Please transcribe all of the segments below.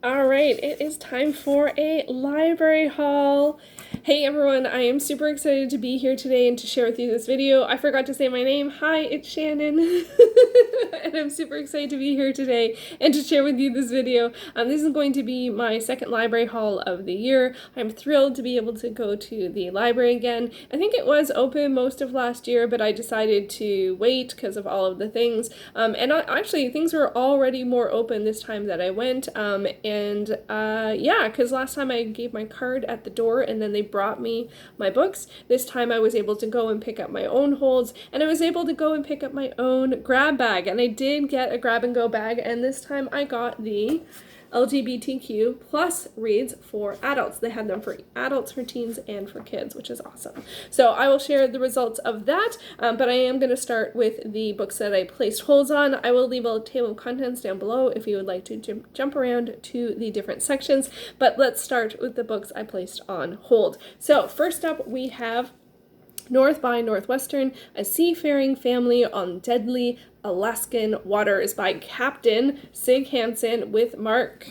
All right, it is time for a library haul. Hey everyone, I am super excited to be here today and to share with you this video. I forgot to say my name. Hi, it's Shannon. And I'm super excited to be here today and to share with you this video. This is going to be my second library haul of the year. I'm thrilled to be able to go to the library again. I think it was open most of last year, but I decided to wait because of all of the things. Actually, things were already more open this time that I went. Yeah, because last time I gave my card at the door and then they brought me my books. This time I was able to go and pick up my own holds, and I was able to go and pick up my own grab bag. And I did get a grab and go bag, and this time I got the LGBTQ plus reads for adults. They had them for adults, for teens, and for kids, which is awesome. So I will share the results of that, but I am going to start with the books that I placed holds on. I will leave a table of contents down below if you would like to jump around to the different sections, but let's start with the books I placed on hold. So first up we have North by Northwestern, A Seafaring Family on Deadly Alaskan Waters by Captain Sig Hansen with Mark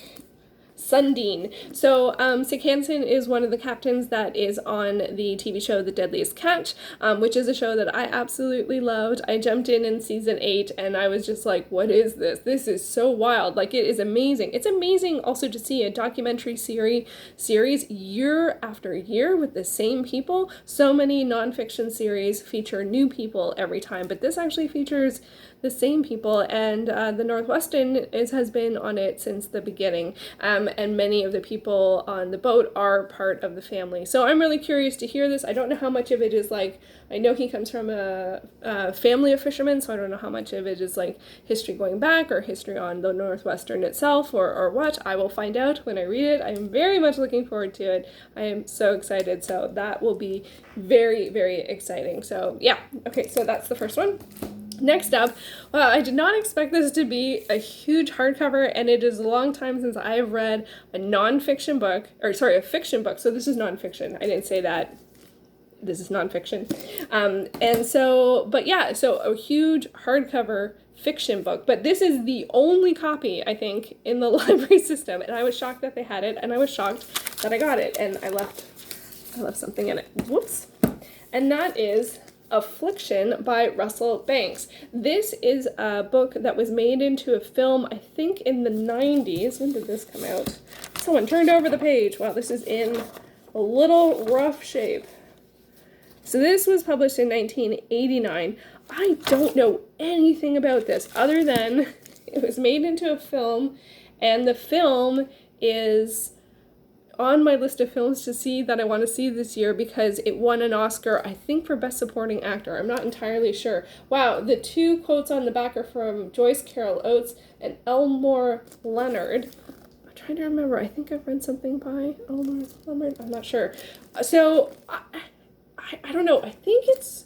Sundeen. So Sig Hansen is one of the captains that is on the TV show The Deadliest Catch, which is a show that I absolutely loved. I jumped in season 8 and I was just like, what is this? This is so wild. Like, it is amazing. It's amazing also to see a documentary series year after year with the same people. So many nonfiction series feature new people every time, but this actually features the same people, and the Northwestern has been on it since the beginning, and many of the people on the boat are part of the family. So I'm really curious to hear this. I don't know how much of it is like, I know he comes from a family of fishermen, so I don't know how much of it is like history going back or history on the Northwestern itself or what. I will find out when I read it. I am very much looking forward to it. I am so excited, so that will be very, very exciting. So yeah, okay, so that's the first one. Next up, I did not expect this to be a huge hardcover, and it is a long time since I have read a nonfiction book, or sorry, a fiction book. So this is nonfiction. I didn't say that. This is nonfiction. But yeah, so a huge hardcover fiction book. But this is the only copy, I think, in the library system, and I was shocked that they had it, and I was shocked that I got it, and I left something in it. Whoops. And that is Affliction by Russell Banks. This is a book that was made into a film, I think in the 90s. When did this come out? Someone turned over the page. Wow, this is in a little rough shape. So this was published in 1989. I don't know anything about this other than it was made into a film, and the film is on my list of films to see that I want to see this year because it won an Oscar, I think, for Best Supporting Actor. I'm not entirely sure. Wow, the two quotes on the back are from Joyce Carol Oates and Elmore Leonard. I'm trying to remember. I think I've read something by Elmore Leonard. I'm not sure. So, I don't know. I think it's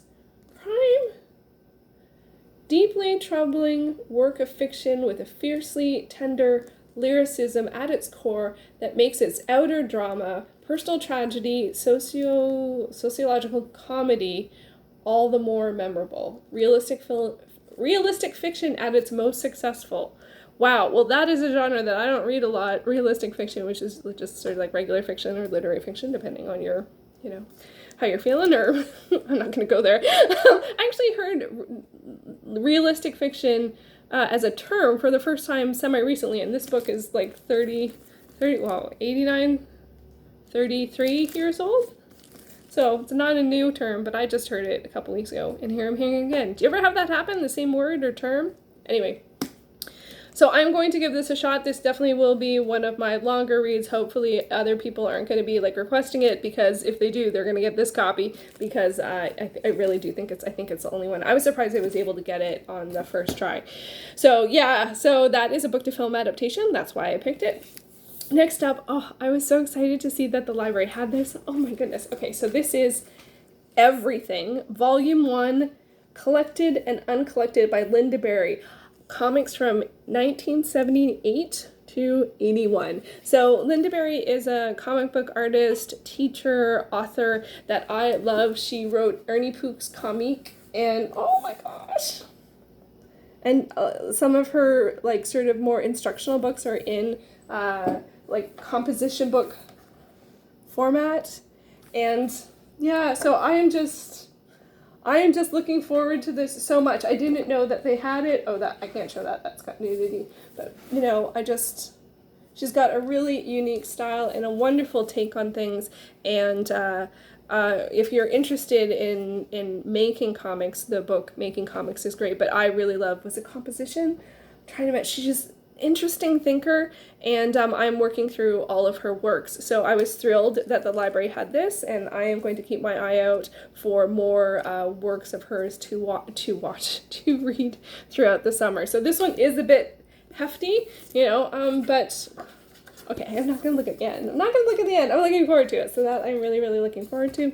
prime. Deeply troubling work of fiction with a fiercely tender lyricism at its core that makes its outer drama, personal tragedy, sociological comedy all the more memorable. Realistic fiction at its most successful. Wow, well, that is a genre that I don't read a lot. Realistic fiction, which is just sort of like regular fiction or literary fiction, depending on your, how you're feeling, or I'm not going to go there. I actually heard realistic fiction as a term for the first time semi-recently, and this book is like 89, 33 years old. So it's not a new term, but I just heard it a couple weeks ago, and here I'm hearing it again. Do you ever have that happen, the same word or term? Anyway. So I'm going to give this a shot. This definitely will be one of my longer reads. Hopefully other people aren't going to be like requesting it, because if they do, they're going to get this copy, because I really do think it's the only one. I was surprised I was able to get it on the first try. So yeah, so that is a book to film adaptation. That's why I picked it. Next up, oh, I was so excited to see that the library had this. Oh my goodness. Okay, so this is Everything, Volume 1, Collected and Uncollected by Lynda Barry. Comics from 1978 to 81. So Lynda Barry is a comic book artist, teacher, author that I love. She wrote Ernie Pook's Comique, and oh my gosh. And some of her like sort of more instructional books are in like composition book format. And yeah, so I am just looking forward to this so much. I didn't know that they had it. Oh, that I can't show that. That's got nudity. But you know, she's got a really unique style and a wonderful take on things. And if you're interested in making comics, the book Making Comics is great. But I really love, was it composition? I'm trying to imagine. She's just interesting thinker, and I'm working through all of her works. So I was thrilled that the library had this, and I am going to keep my eye out for more works of hers to read throughout the summer. So this one is a bit hefty, you know, but okay, I'm not going to look at the end. I'm not going to look at the end. I'm looking forward to it. So that I'm really, really looking forward to.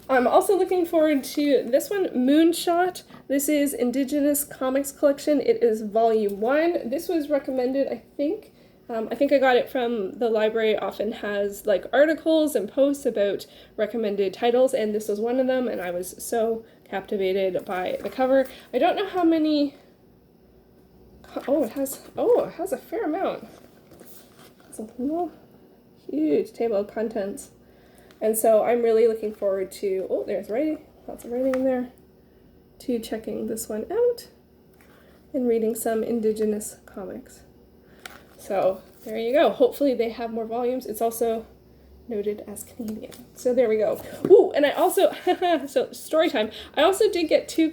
I'm also looking forward to this one, Moonshot. This is Indigenous Comics Collection. It is volume 1. This was recommended, I think I got it from the library. Often has like articles and posts about recommended titles, and this was one of them, and I was so captivated by the cover. I don't know how many, it has a fair amount. It's a little huge table of contents. And so I'm really looking forward to, there's writing, lots of writing in there, to checking this one out and reading some Indigenous comics. So there you go. Hopefully they have more volumes. It's also noted as Canadian. So there we go. Ooh, and I also, so story time. I also did get two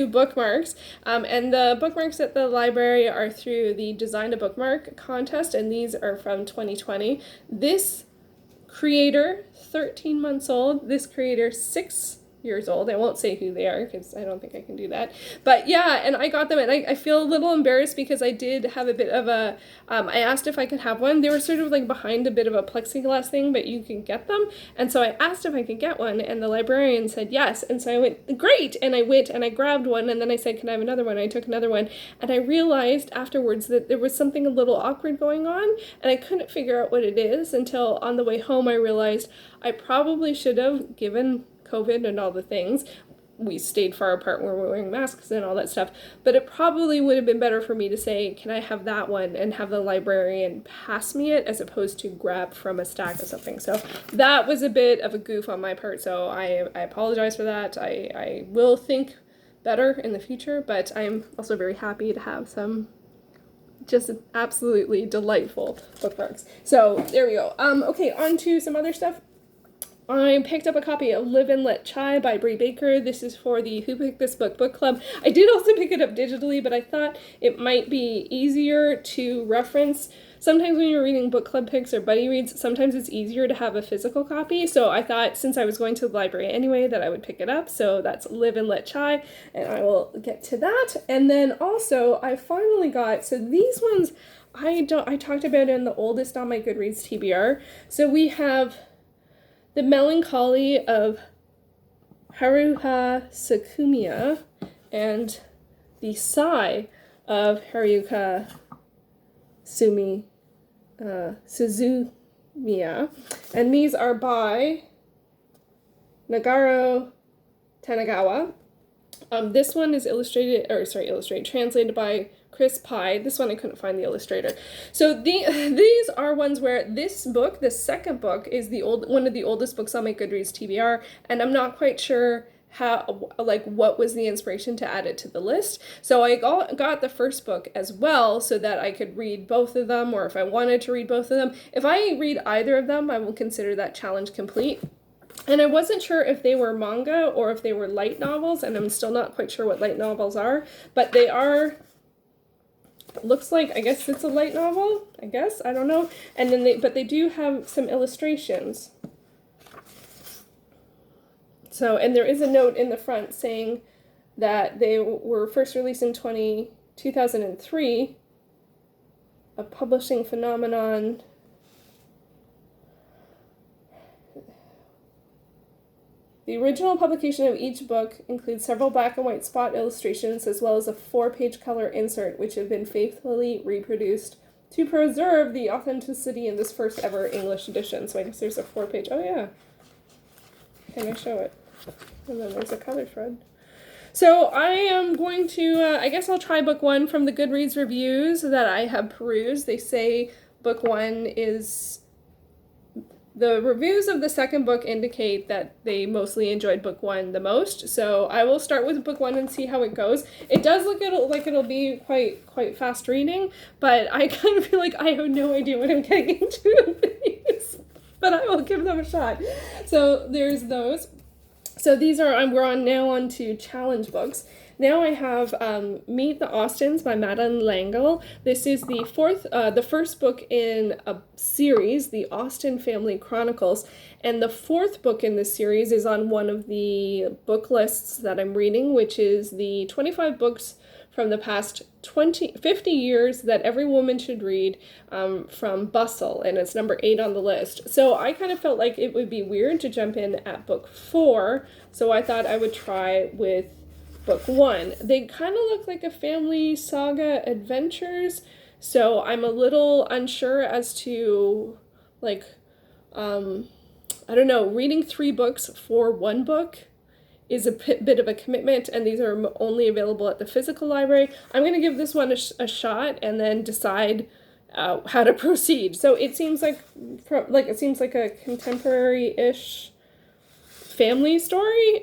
bookmarks. And the bookmarks at the library are through the Design a Bookmark contest, and these are from 2020. This creator, 13 months old. This creator, 6 years old. I won't say who they are because I don't think I can do that. But yeah, and I got them, and I feel a little embarrassed because I did have a bit of a, I asked if I could have one. They were sort of like behind a bit of a plexiglass thing, but you can get them. And so I asked if I could get one, and the librarian said yes. And so I went, great. And I went and I grabbed one, and then I said, can I have another one? I took another one, and I realized afterwards that there was something a little awkward going on, and I couldn't figure out what it is until on the way home I realized I probably should have, given COVID and all the things, we stayed far apart when we were wearing masks and all that stuff, but it probably would have been better for me to say, can I have that one, and have the librarian pass me it as opposed to grab from a stack or something. So that was a bit of a goof on my part, so I apologize for that. I will think better in the future, but I'm also very happy to have some just absolutely delightful bookmarks. So there we go. Okay, on to some other stuff. I picked up a copy of Live and Let Chai by Bree Baker. This is for the Who Picked This Book book club. I did also pick it up digitally, but I thought it might be easier to reference. Sometimes when you're reading book club picks or buddy reads, sometimes it's easier to have a physical copy. So I thought, since I was going to the library anyway, that I would pick it up. So that's Live and Let Chai, and I will get to that. And then also, I finally got, so these ones I talked about in the oldest on my Goodreads TBR. So we have The Melancholy of Haruka Suzumiya and The Sigh of Haruka Suzumiya. And these are by Nagaro Tanagawa. This one is translated by Chris Pye. This one I couldn't find the illustrator. So these are ones where this book, the second book, is one of the oldest books on my Goodreads TBR, and I'm not quite sure what was the inspiration to add it to the list. So I got the first book as well so that I could read both of them, or if I wanted to read both of them. If I read either of them, I will consider that challenge complete. And I wasn't sure if they were manga or if they were light novels, and I'm still not quite sure what light novels are, but they are, looks like, I guess it's a light novel, I don't know. And then but they do have some illustrations. So, and there is a note in the front saying that they were first released in 2003, a publishing phenomenon. The original publication of each book includes several black and white spot illustrations as well as a 4-page color insert, which have been faithfully reproduced to preserve the authenticity in this first ever English edition. So I guess there's a 4-page, oh yeah. Can I show it? And then there's a color thread. So I am going to, I guess I'll try book one from the Goodreads reviews that I have perused. They say book one is, the reviews of the second book indicate that they mostly enjoyed book one the most. So I will start with book one and see how it goes. It does look like it'll be quite fast reading, but I kind of feel like I have no idea what I'm getting into. But I will give them a shot. So there's those. So these are, we're now on to challenge books. Now I have Meet the Austins by Madeline L'Engle. This is the first book in a series, the Austen Family Chronicles. And the fourth book in this series is on one of the book lists that I'm reading, which is the 25 books from the past 50 years that every woman should read, from Bustle, and it's number 8 on the list. So I kind of felt like it would be weird to jump in at book 4, so I thought I would try with book 1. They kind of look like a family saga adventures, so I'm a little unsure as to, like, I don't know, reading 3 books for 1 book is a bit of a commitment, and these are only available at the physical library. I'm going to give this one a shot and then decide how to proceed. So it seems like a contemporary-ish family story,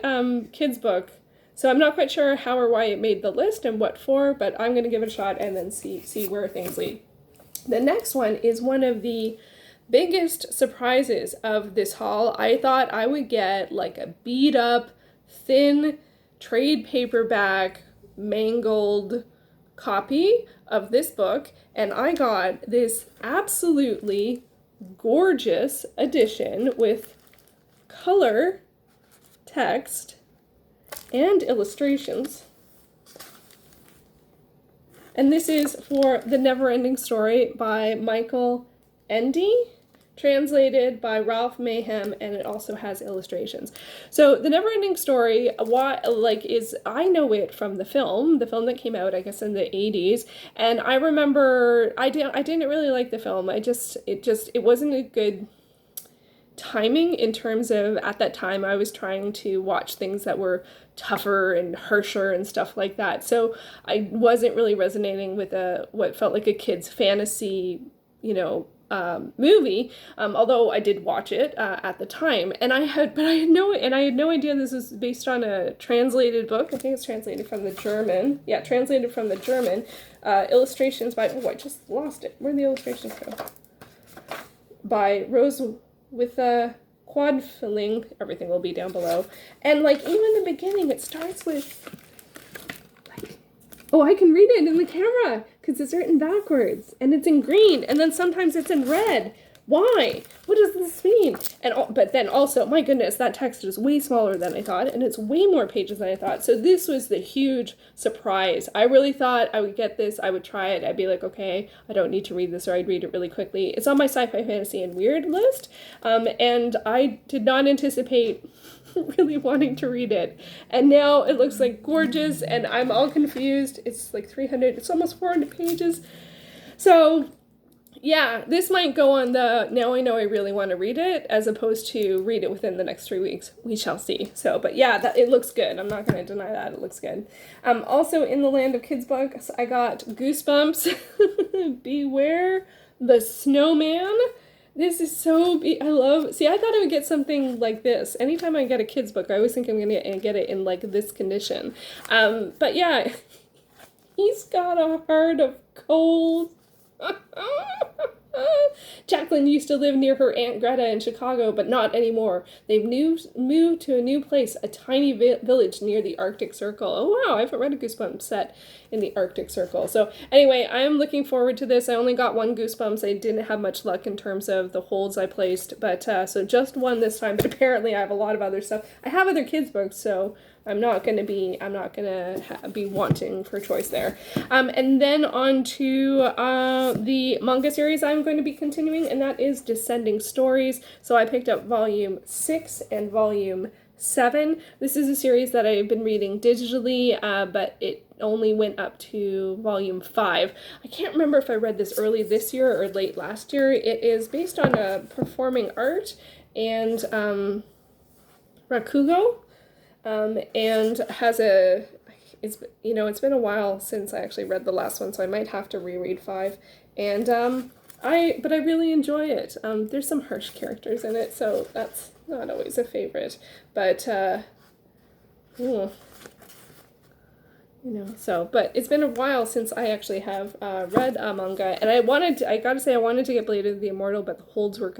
kids book. So I'm not quite sure how or why it made the list and what for, but I'm going to give it a shot and then see where things lead. The next one is one of the biggest surprises of this haul. I thought I would get like a beat up, thin trade paperback, mangled copy of this book, and I got this absolutely gorgeous edition with color, text, and illustrations. And this is for The Never-Ending Story by Michael Ende, translated by Ralph Mayhem, and it also has illustrations. So The Never-Ending Story, I know it from the film that came out, I guess, in the 80s, and I remember I didn't really like the film. It wasn't a good timing in terms of, at that time I was trying to watch things that were tougher and harsher and stuff like that. So I wasn't really resonating with what felt like a kid's fantasy, movie, although I did watch it at the time, and I had no idea this was based on a translated book. I think it's translated from the German. Yeah, translated from the German. Illustrations by, I just lost it. Where'd the illustrations go? By Rose with a quad-filling. Everything will be down below. And even the beginning, it starts with, oh, I can read it in the camera because it's written backwards and it's in green, and then sometimes it's in red. Why? What does this mean? But then also, my goodness, that text is way smaller than I thought, and it's way more pages than I thought. So this was the huge surprise. I really thought I would get this, I would try it, I'd be like, okay, I don't need to read this, or I'd read it really quickly. It's on my sci-fi, fantasy, and weird list, and I did not anticipate really wanting to read it. And now it looks like gorgeous, and I'm all confused. It's like 300, it's almost 400 pages. So yeah, this might go on the now I know I really want to read it, as opposed to read it within the next 3 weeks. We shall see. So, but yeah, it looks good. I'm not going to deny that. It looks good. Also in the land of kids books, I got Goosebumps. Beware the Snowman. This is so, I thought I would get something like this. Anytime I get a kid's book, I always think I'm going to get it in this condition. But yeah, he's got a heart of gold. Jacqueline used to live near her Aunt Greta in Chicago, but not anymore. They've moved to a new place, a tiny village near the Arctic Circle. Oh wow, I haven't read a Goosebumps set in the Arctic Circle. So anyway, I am looking forward to this. I only got 1 Goosebumps. I didn't have much luck in terms of the holds I placed, but so just 1 this time, but apparently I have a lot of other stuff. I have other kids' books, so I'm not gonna be wanting for choice there. And then on to the manga series I'm going to be continuing, and that is Descending Stories. So I picked up volume 6 and volume 7. This is a series that I've been reading digitally, but it only went up to volume 5. I can't remember if I read this early this year or late last year. It is based on performing art and rakugo. And has it's been a while since I actually read the last one, so I might have to reread 5. And but I really enjoy it. There's some harsh characters in it, so that's not always a favorite. But but it's been a while since I actually have read a manga, and I gotta say, I wanted to get Blade of the Immortal, but the holds were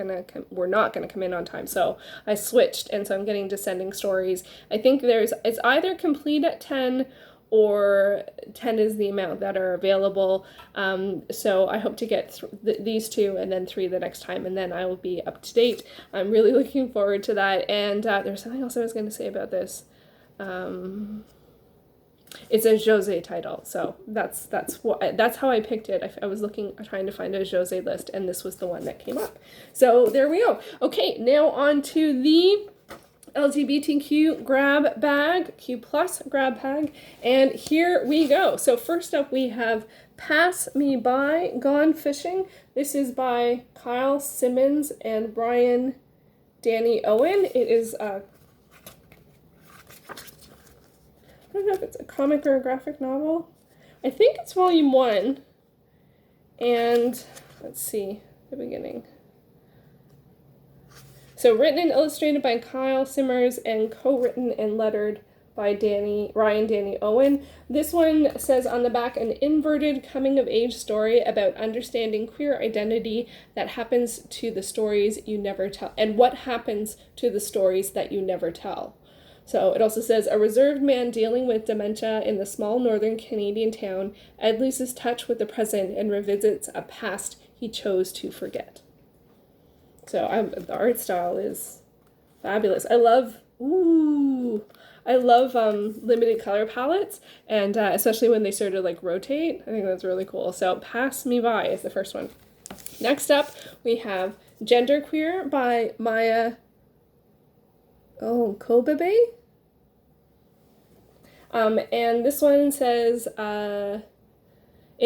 not gonna come in on time, so I switched, and so I'm getting Descending Stories. I think it's either complete at 10 or 10 is the amount that are available. So I hope to get these 2 and then 3 the next time, and then I will be up to date. I'm really looking forward to that. And there's something else I was going to say about this. It's a Josei title, so that's how I picked it. I was trying to find a Josei list, and this was the one that came up. So there we go. Okay, now on to the LGBTQ grab bag, Q+ grab bag, and here we go. So first up we have Pass Me By, Gone Fishing. This is by Kyle Simmons and Brian Danny Owen. It is I don't know if it's a comic or a graphic novel. I think it's volume 1. And let's see the beginning. So written and illustrated by Kyle Simmers and co-written and lettered by Ryan Danny Owen. This one says on the back, an inverted coming-of-age story about understanding queer identity that happens to the stories you never tell, and what happens to the stories that you never tell. So it also says, a reserved man dealing with dementia in the small northern Canadian town, Ed loses touch with the present and revisits a past he chose to forget. So the art style is fabulous. I love limited color palettes, and especially when they sort of like rotate. I think that's really cool. So Pass Me By is the first one. Next up, we have Genderqueer by Maya Kobabe. And this one says, in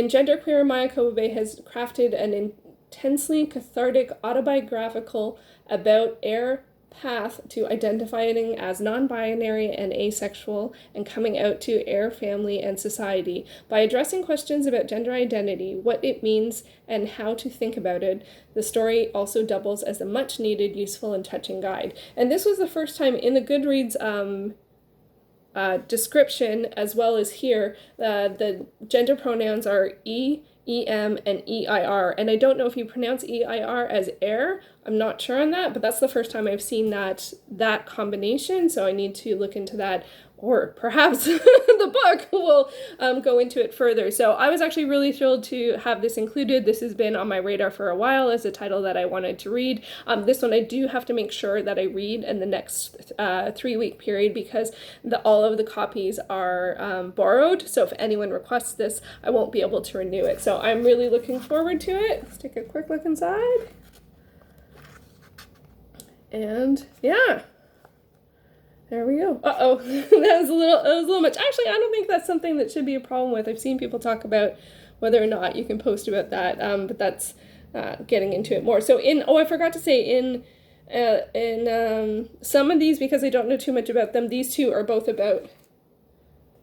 Genderqueer, Maya Kobabe has crafted an intensely cathartic autobiographical about air path to identifying as non-binary and asexual and coming out to air family and society. By addressing questions about gender identity, what it means, and how to think about it, the story also doubles as a much-needed, useful, and touching guide. And this was the first time in the Goodreads description, as well as here, the gender pronouns are E, EM, and EIR. And I don't know if you pronounce EIR as air. I'm not sure on that, but that's the first time I've seen that combination, so I need to look into that, or perhaps the book will go into it further. So I was actually really thrilled to have this included. This has been on my radar for a while as a title that I wanted to read. This one I do have to make sure that I read in the next 3-week period, because all of the copies are borrowed. So if anyone requests this, I won't be able to renew it. So I'm really looking forward to it. Let's take a quick look inside. And yeah, there we go. That was a little much. Actually, I don't think that's something that should be a problem with. I've seen people talk about whether or not you can post about that, but that's getting into it more. So I forgot to say, in some of these, because I don't know too much about them, these two are both about,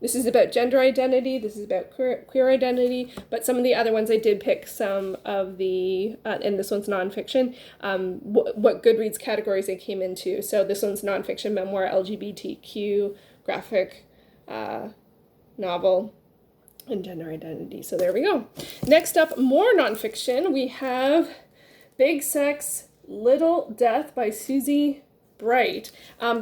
this is about gender identity, this is about queer identity, but some of the other ones I did pick some of the, and this one's nonfiction, what Goodreads categories they came into. So this one's nonfiction, memoir, LGBTQ, graphic novel, and gender identity. So there we go. Next up, more nonfiction. We have Big Sex, Little Death by Susie Bright.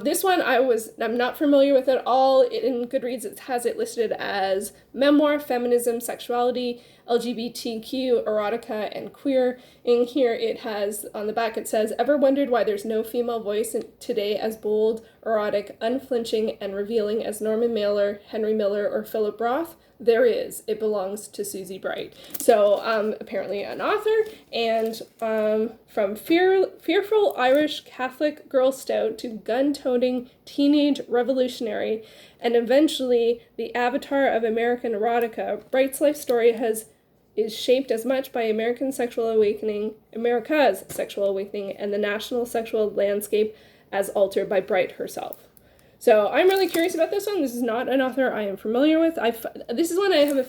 This one I'm not familiar with at all. In Goodreads it has it listed as memoir, feminism, sexuality, LGBTQ, erotica, and queer. In here it has, on the back it says, ever wondered why there's no female voice today as bold, erotic, unflinching, and revealing as Norman Mailer, Henry Miller, or Philip Roth? There is. It belongs to Susie Bright. So apparently an author, and from fearful Irish Catholic Girl Scout to gun-toting teenage revolutionary, and eventually the avatar of American erotica, Bright's life story is shaped as much by America's sexual awakening, and the national sexual landscape as altered by Bright herself. So I'm really curious about this one. This is not an author I am familiar with. This is one I have a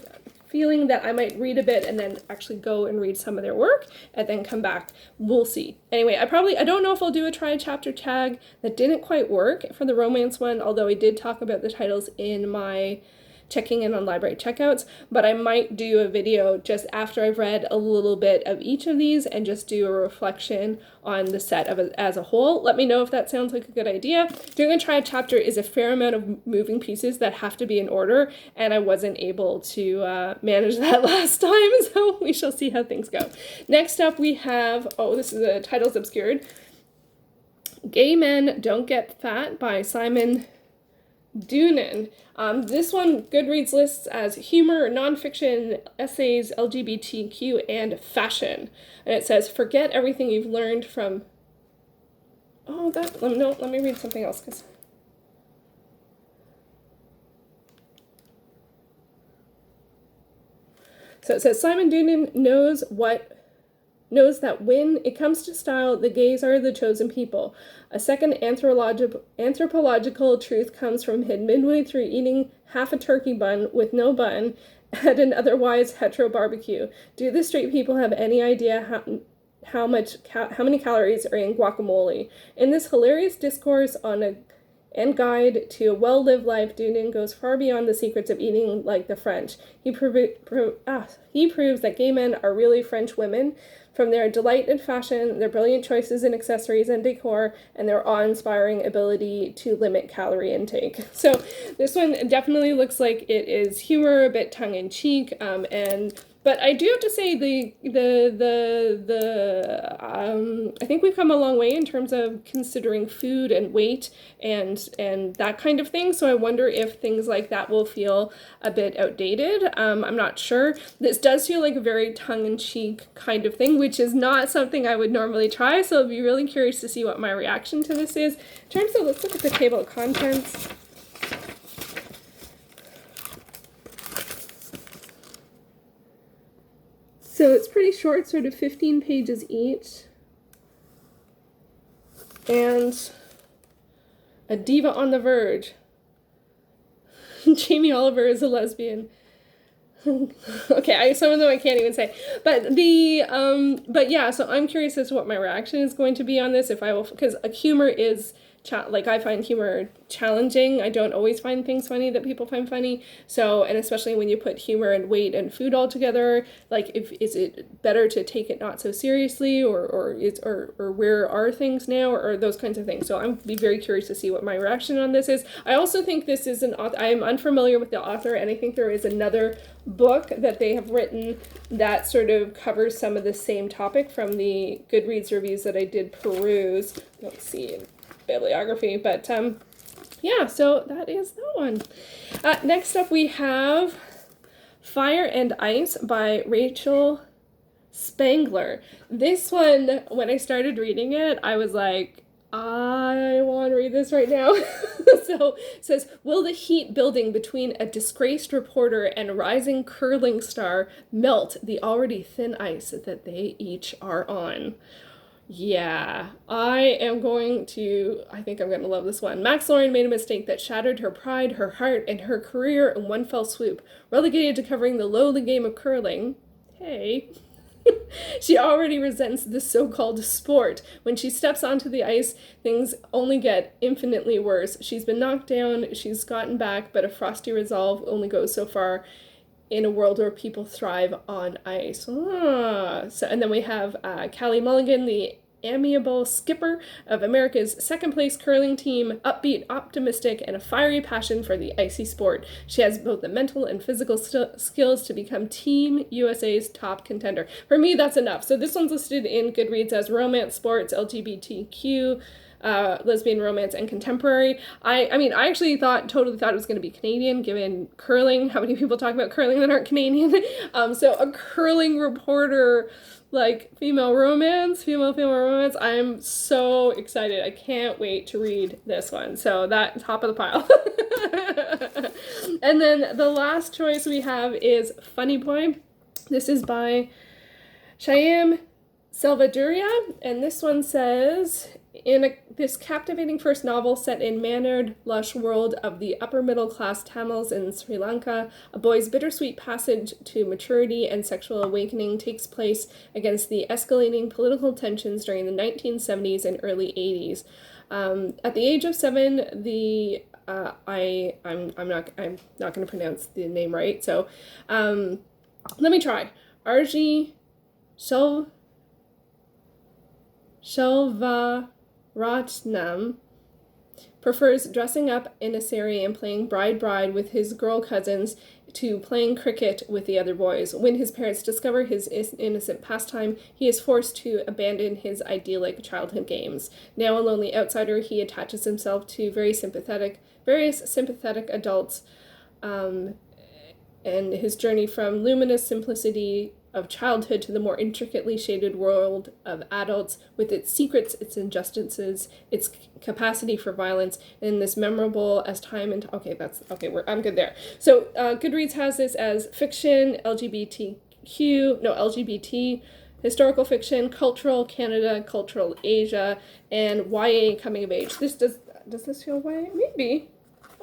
feeling that I might read a bit and then actually go and read some of their work and then come back. We'll see. Anyway, I don't know if I'll do a try chapter tag. That didn't quite work for the romance one, although I did talk about the titles in my checking in on library checkouts, but I might do a video just after I've read a little bit of each of these and just do a reflection on the set as a whole. Let me know if that sounds like a good idea. Doing a try chapter is a fair amount of moving pieces that have to be in order, and I wasn't able to manage that last time, so we shall see how things go. Next up we have, this is the title's obscured, Gay Men Don't Get Fat by Simon Doonan. This one Goodreads lists as humor, nonfiction, essays, LGBTQ, and fashion. And it says, forget everything you've learned from... let me read something else. So it says, Simon Doonan knows that when it comes to style, the gays are the chosen people. A second anthropological truth comes from him midway through eating half a turkey bun with no bun at an otherwise hetero barbecue. Do the straight people have any idea how many calories are in guacamole? In this hilarious discourse and guide to a well-lived life, Doonan goes far beyond the secrets of eating like the French. He proves that gay men are really French women, from their delight in fashion, their brilliant choices in accessories and decor, and their awe-inspiring ability to limit calorie intake. So this one definitely looks like it is humor, a bit tongue-in-cheek, but I do have to say I think we've come a long way in terms of considering food and weight and that kind of thing. So I wonder if things like that will feel a bit outdated. I'm not sure. This does feel like a very tongue-in-cheek kind of thing, which is not something I would normally try. So I'll be really curious to see what my reaction to this is. In terms of, let's look at the table of contents. So it's pretty short, sort of 15 pages each. And a diva on the verge. Jamie Oliver is a lesbian. Okay, some of them I can't even say. But yeah, so I'm curious as to what my reaction is going to be on this, if I will, because humor is I find humor challenging. I don't always find things funny that people find funny. So, and especially when you put humor and weight and food all together, is it better to take it not so seriously, or where are things now, or those kinds of things. So I'm be very curious to see what my reaction on this is. I also think this is an author. I am unfamiliar with the author, and I think there is another book that they have written that sort of covers some of the same topic from the Goodreads reviews that I did peruse. Let's see. Bibliography, but yeah, so that is that one. Next up we have Fire and Ice by Rachel Spangler. This one, when I started reading it, I was like, I want to read this right now. So it says, will the heat building between a disgraced reporter and rising curling star melt the already thin ice that they each are on? Yeah, I think I'm going to love this one. Max Lauren made a mistake that shattered her pride, her heart, and her career in one fell swoop. Relegated to covering the lowly game of curling. Hey. She already resents the so-called sport. When she steps onto the ice, things only get infinitely worse. She's been knocked down, she's gotten back, but a frosty resolve only goes so far in a world where people thrive on ice. And then we have Callie Mulligan, the amiable skipper of America's second-place curling team, upbeat, optimistic, and a fiery passion for the icy sport. She has both the mental and physical skills to become Team USA's top contender. For me, that's enough. So this one's listed in Goodreads as romance, sports, LGBTQ, lesbian romance, and contemporary. I actually totally thought it was going to be Canadian, given curling. How many people talk about curling that aren't Canadian? So a curling reporter, female romance. I'm so excited. I can't wait to read this one. So that, top of the pile. And then the last choice we have is Funny Boy. This is by Shyam Selvaduria, and this one says, In this captivating first novel set in mannered, lush world of the upper middle class Tamils in Sri Lanka, a boy's bittersweet passage to maturity and sexual awakening takes place against the escalating political tensions during the 1970s and early 80s. At the age of 7, I'm not going to pronounce the name right, so let me try. Arji Shelvaratnam prefers dressing up in a sari and playing bride with his girl cousins to playing cricket with the other boys. When his parents discover his innocent pastime, he is forced to abandon his idyllic childhood games. Now a lonely outsider, he attaches himself to various sympathetic adults, and his journey from luminous simplicity of childhood to the more intricately shaded world of adults, with its secrets, its injustices, its capacity for violence, and this memorable as time and I'm good there. So Goodreads has this as fiction, LGBT, historical fiction, cultural Canada, cultural Asia, and YA coming of age. Does this feel YA? Maybe.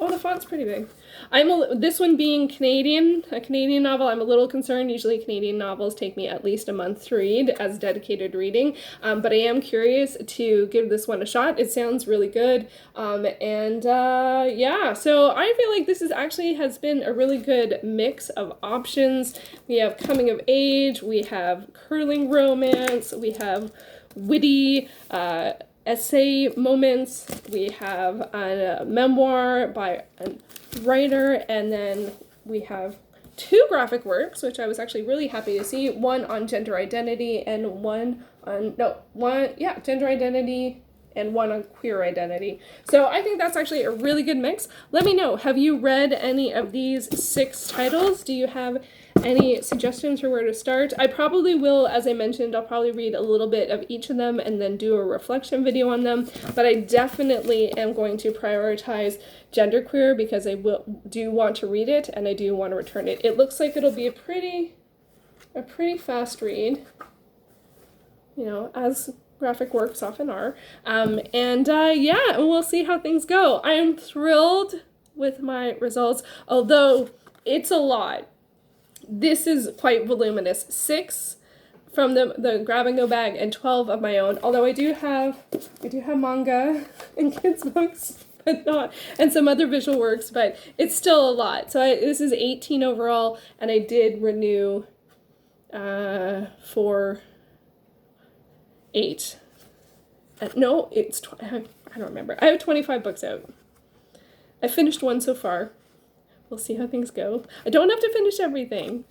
Oh, the font's pretty big. This one being Canadian, a Canadian novel, I'm a little concerned. Usually Canadian novels take me at least a month to read as dedicated reading, but I am curious to give this one a shot. It sounds really good, yeah, so I feel like this has been a really good mix of options. We have coming of age, we have curling romance, we have witty, essay moments, we have a memoir by a writer, and then we have 2 graphic works, which I was actually really happy to see. One on gender identity and gender identity and one on queer identity. So I think that's actually a really good mix. Let me know, have you read any of these 6 titles? Do you have any suggestions for where to start? I probably will, as I mentioned, I'll probably read a little bit of each of them and then do a reflection video on them, but I definitely am going to prioritize genderqueer because I do want to read it and I do want to return it. It looks like it'll be a pretty fast read, as graphic works often are, yeah, we'll see how things go. I am thrilled with my results, although it's a lot. This is quite voluminous. 6 from the grab and go bag and 12 of my own. Although I do have manga and kids books, but not, and some other visual works, but it's still a lot. So this is 18 overall, and I did renew for 8. No, it's I don't remember. I have 25 books out. I finished one so far. We'll see how things go. I don't have to finish everything.